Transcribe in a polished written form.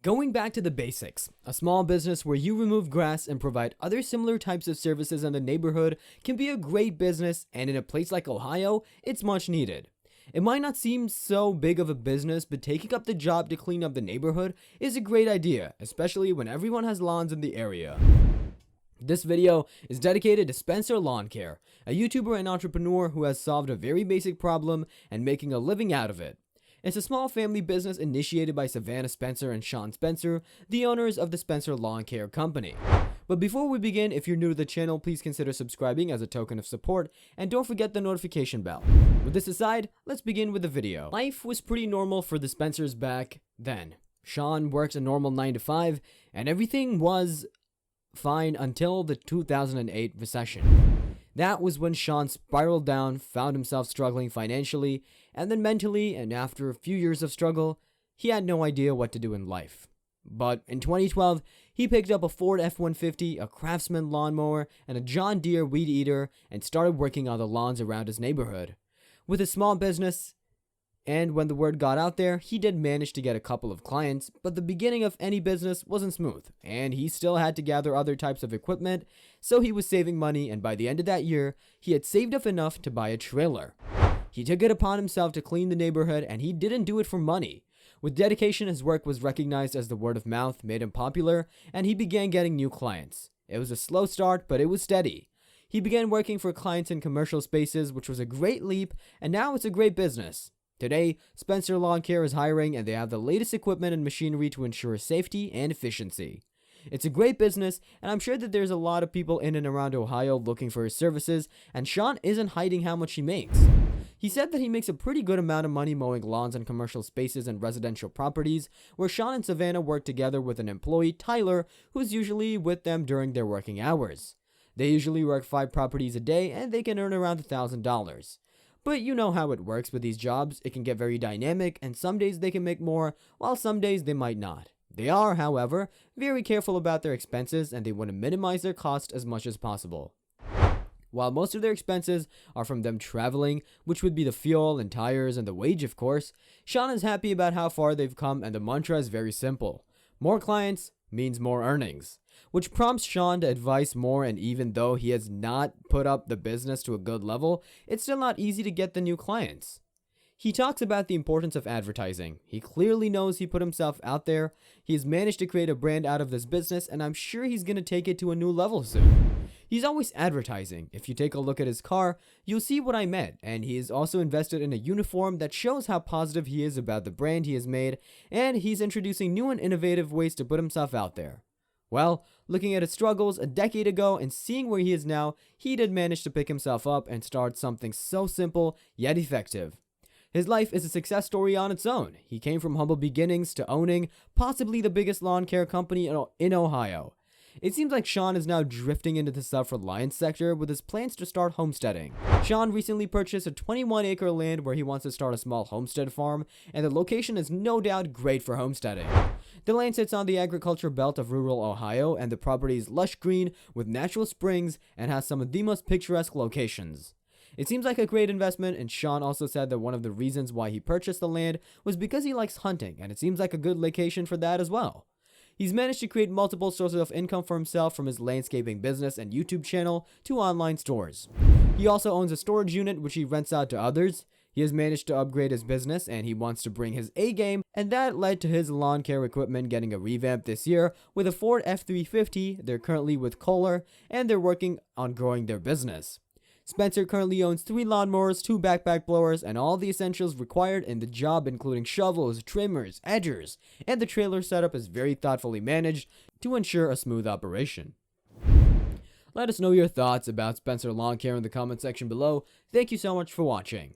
Going back to the basics, a small business where you remove grass and provide other similar types of services in the neighborhood can be a great business, and in a place like Ohio, it's much needed. It might not seem so big of a business, but taking up the job to clean up the neighborhood is a great idea, especially when everyone has lawns in the area. This video is dedicated to Spencer Lawn Care, a YouTuber and entrepreneur who has solved a very basic problem and making a living out of it. It's a small family business initiated by Savannah Spencer and Sean Spencer, the owners of the Spencer Lawn Care Company. But before we begin, if you're new to the channel, please consider subscribing as a token of support, and don't forget the notification bell. With this aside, let's begin with the video. Life was pretty normal for the Spencers back then. Sean works a normal 9 to 5, and everything was fine until the 2008 recession. That was when Sean spiraled down, found himself struggling financially, and then mentally, and after a few years of struggle, he had no idea what to do in life. But in 2012, he picked up a Ford F-150, a Craftsman lawnmower, and a John Deere weed eater, and started working on the lawns around his neighborhood. With his small business, and when the word got out there, he did manage to get a couple of clients, but the beginning of any business wasn't smooth, and he still had to gather other types of equipment, so he was saving money, and by the end of that year, he had saved up enough to buy a trailer. He took it upon himself to clean the neighborhood, and he didn't do it for money. With dedication, his work was recognized as the word of mouth made him popular, and he began getting new clients. It was a slow start, but it was steady. He began working for clients in commercial spaces, which was a great leap, and now it's a great business. Today, Spencer Lawn Care is hiring, and they have the latest equipment and machinery to ensure safety and efficiency. It's a great business, and I'm sure that there's a lot of people in and around Ohio looking for his services, and Sean isn't hiding how much he makes. He said that he makes a pretty good amount of money mowing lawns in commercial spaces and residential properties, where Sean and Savannah work together with an employee, Tyler, who's usually with them during their working hours. They usually work 5 properties a day, and they can earn around $1,000. But you know how it works with these jobs. It can get very dynamic, and some days they can make more, while some days they might not. They are, however, very careful about their expenses, and they want to minimize their cost as much as possible. While most of their expenses are from them traveling, which would be the fuel and tires and the wage, of course, Sean is happy about how far they've come, and the mantra is very simple. More clients means more earnings, which prompts Sean to advise more, and even though he has not put up the business to a good level, it's still not easy to get the new clients. He talks about the importance of advertising. He clearly knows he put himself out there. He's managed to create a brand out of this business, and I'm sure he's going to take it to a new level soon. He's always advertising. If you take a look at his car, you'll see what I meant, and he is also invested in a uniform that shows how positive he is about the brand he has made, and he's introducing new and innovative ways to put himself out there. Well, looking at his struggles a decade ago and seeing where he is now, he did manage to pick himself up and start something so simple yet effective. His life is a success story on its own. He came from humble beginnings to owning possibly the biggest lawn care company in Ohio. It seems like Sean is now drifting into the self-reliance sector with his plans to start homesteading. Sean recently purchased a 21-acre land where he wants to start a small homestead farm, and the location is no doubt great for homesteading. The land sits on the agriculture belt of rural Ohio, and the property is lush green with natural springs and has some of the most picturesque locations. It seems like a great investment, and Sean also said that one of the reasons why he purchased the land was because he likes hunting, and it seems like a good location for that as well. He's managed to create multiple sources of income for himself, from his landscaping business and YouTube channel to online stores. He also owns a storage unit which he rents out to others. He has managed to upgrade his business, and he wants to bring his A game, and that led to his lawn care equipment getting a revamp this year with a Ford F-350. They're currently with Kohler, and they're working on growing their business. Spencer currently owns 3 lawnmowers, 2 backpack blowers, and all the essentials required in the job, including shovels, trimmers, edgers, and the trailer setup is very thoughtfully managed to ensure a smooth operation. Let us know your thoughts about Spencer Lawn Care in the comment section below. Thank you so much for watching.